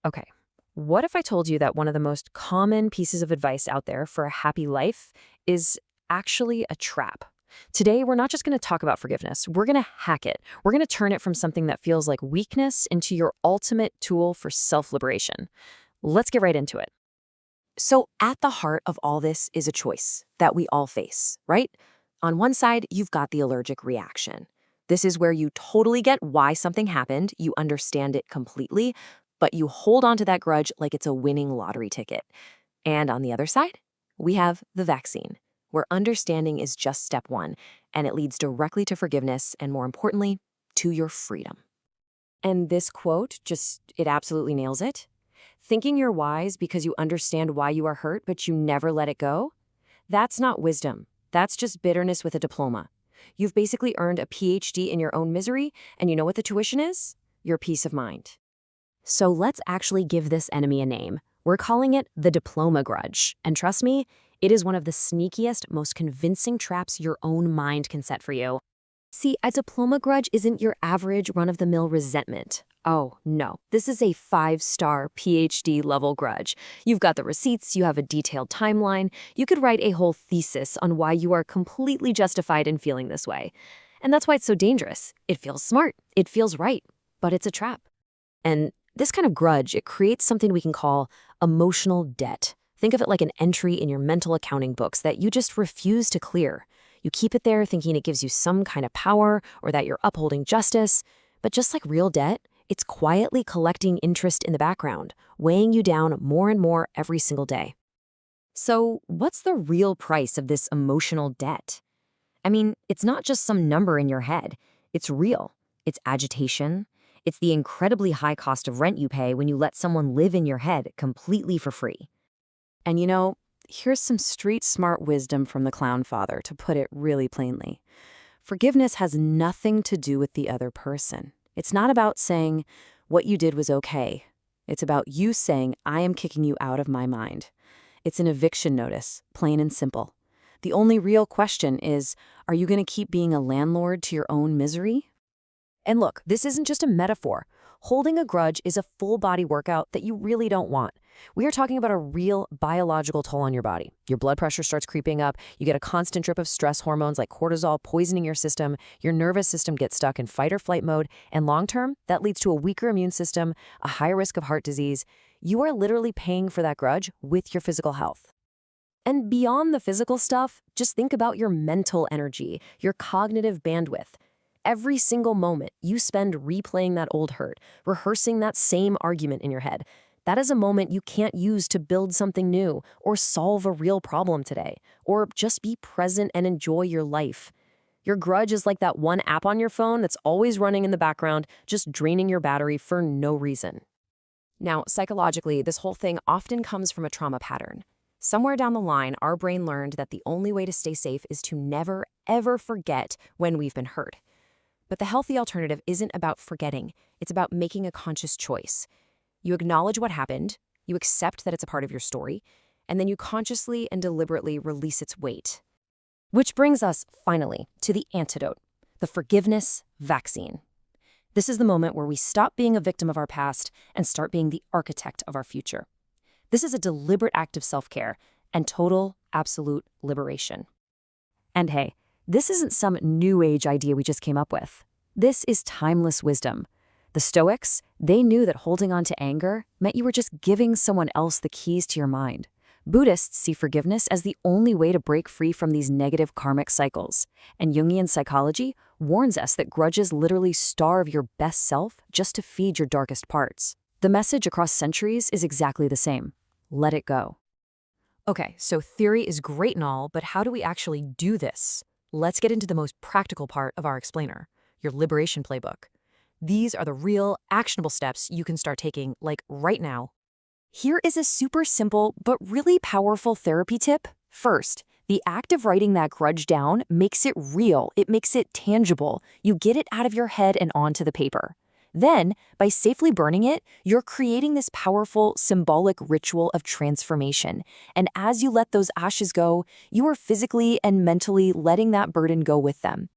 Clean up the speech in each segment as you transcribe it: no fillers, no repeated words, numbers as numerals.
Okay, what if I told you that one of the most common pieces of advice out there for a happy life is actually a trap? Today, we're not just going to talk about forgiveness. We're going to hack it. We're going to turn it from something that feels like weakness into your ultimate tool for self-liberation. Let's get right into it. So, at the heart of all this is a choice that we all face, right? On one side, you've got the allergic reaction. This is where you totally get why something happened, you understand it completely, but you hold on to that grudge like it's a winning lottery ticket. And on the other side, we have the vaccine, where understanding is just step one, and it leads directly to forgiveness and, more importantly, to your freedom. And this quote it absolutely nails it. Thinking you're wise because you understand why you are hurt, but you never let it go? That's not wisdom. That's just bitterness with a diploma. You've basically earned a PhD in your own misery, and you know what the tuition is? Your peace of mind. So let's actually give this enemy a name. We're calling it the diploma grudge. And trust me, it is one of the sneakiest, most convincing traps your own mind can set for you. See, a diploma grudge isn't your average run-of-the-mill resentment. Oh, no. This is a 5-star PhD level grudge. You've got the receipts, you have a detailed timeline, you could write a whole thesis on why you are completely justified in feeling this way. And that's why it's so dangerous. It feels smart, it feels right, but it's a trap. And this kind of grudge, it creates something we can call emotional debt. Think of it like an entry in your mental accounting books that you just refuse to clear. You keep it there thinking it gives you some kind of power or that you're upholding justice. But just like real debt, it's quietly collecting interest in the background, weighing you down more and more every single day. So what's the real price of this emotional debt? I mean, it's not just some number in your head. It's real. It's agitation. It's the incredibly high cost of rent you pay when you let someone live in your head completely for free. And here's some street smart wisdom from the clown father, to put it really plainly. Forgiveness has nothing to do with the other person. It's not about saying, what you did was okay. It's about you saying, I am kicking you out of my mind. It's an eviction notice, plain and simple. The only real question is, are you going to keep being a landlord to your own misery? And look, this isn't just a metaphor. Holding a grudge is a full-body workout that you really don't want. We are talking about a real biological toll on your body. Your blood pressure starts creeping up, you get a constant drip of stress hormones like cortisol poisoning your system, your nervous system gets stuck in fight or flight mode, and long-term, that leads to a weaker immune system, a higher risk of heart disease. You are literally paying for that grudge with your physical health. And beyond the physical stuff, just think about your mental energy, your cognitive bandwidth. Every single moment you spend replaying that old hurt, rehearsing that same argument in your head, that is a moment you can't use to build something new or solve a real problem today, or just be present and enjoy your life. Your grudge is like that one app on your phone that's always running in the background, just draining your battery for no reason. Now, psychologically, this whole thing often comes from a trauma pattern. Somewhere down the line, our brain learned that the only way to stay safe is to never, ever forget when we've been hurt. But the healthy alternative isn't about forgetting. It's about making a conscious choice. You acknowledge what happened, you accept that it's a part of your story, and then you consciously and deliberately release its weight. Which brings us, finally, to the antidote, the forgiveness vaccine. This is the moment where we stop being a victim of our past and start being the architect of our future. This is a deliberate act of self-care and total, absolute liberation. And hey, this isn't some new age idea we just came up with. This is timeless wisdom. The Stoics, they knew that holding on to anger meant you were just giving someone else the keys to your mind. Buddhists see forgiveness as the only way to break free from these negative karmic cycles. And Jungian psychology warns us that grudges literally starve your best self just to feed your darkest parts. The message across centuries is exactly the same. Let it go. Okay, so theory is great and all, but how do we actually do this? Let's get into the most practical part of our explainer, your liberation playbook. These are the real, actionable steps you can start taking, like right now. Here is a super simple but really powerful therapy tip. First, the act of writing that grudge down makes it real. It makes it tangible. You get it out of your head and onto the paper. Then, by safely burning it, you're creating this powerful, symbolic ritual of transformation. And as you let those ashes go, you are physically and mentally letting that burden go with them.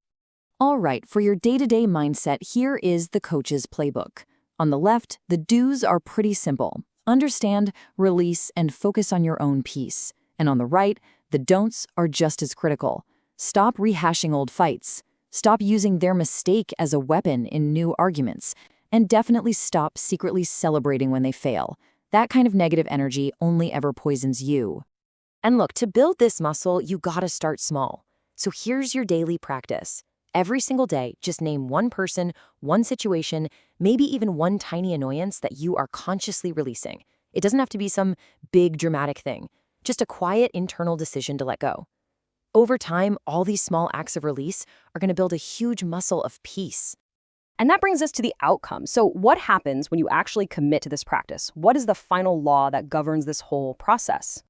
All right, for your day-to-day mindset, here is the coach's playbook. On the left, the do's are pretty simple. Understand, release, and focus on your own peace. And on the right, the don'ts are just as critical. Stop rehashing old fights. Stop using their mistake as a weapon in new arguments. And definitely stop secretly celebrating when they fail. That kind of negative energy only ever poisons you. And look, to build this muscle, you gotta start small. So here's your daily practice. Every single day, just name one person, one situation, maybe even one tiny annoyance that you are consciously releasing. It doesn't have to be some big dramatic thing, just a quiet internal decision to let go. Over time, all these small acts of release are gonna build a huge muscle of peace. And that brings us to the outcome. So what happens when you actually commit to this practice? What is the final law that governs this whole process?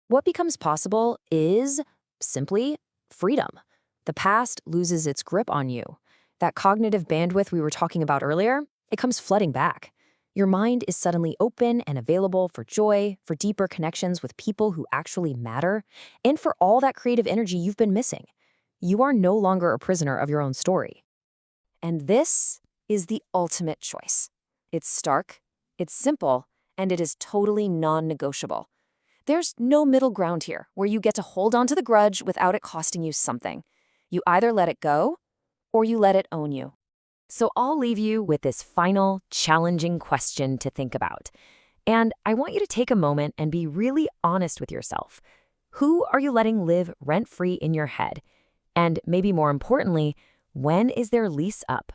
What becomes possible is simply freedom. The past loses its grip on you. That cognitive bandwidth we were talking about earlier, it comes flooding back. Your mind is suddenly open and available for joy, for deeper connections with people who actually matter, and for all that creative energy you've been missing. You are no longer a prisoner of your own story. And this is the ultimate choice. It's stark, it's simple, and it is totally non-negotiable. There's no middle ground here where you get to hold on to the grudge without it costing you something. You either let it go or you let it own you. So I'll leave you with this final, challenging question to think about. And I want you to take a moment and be really honest with yourself. Who are you letting live rent-free in your head? And maybe more importantly, when is their lease up?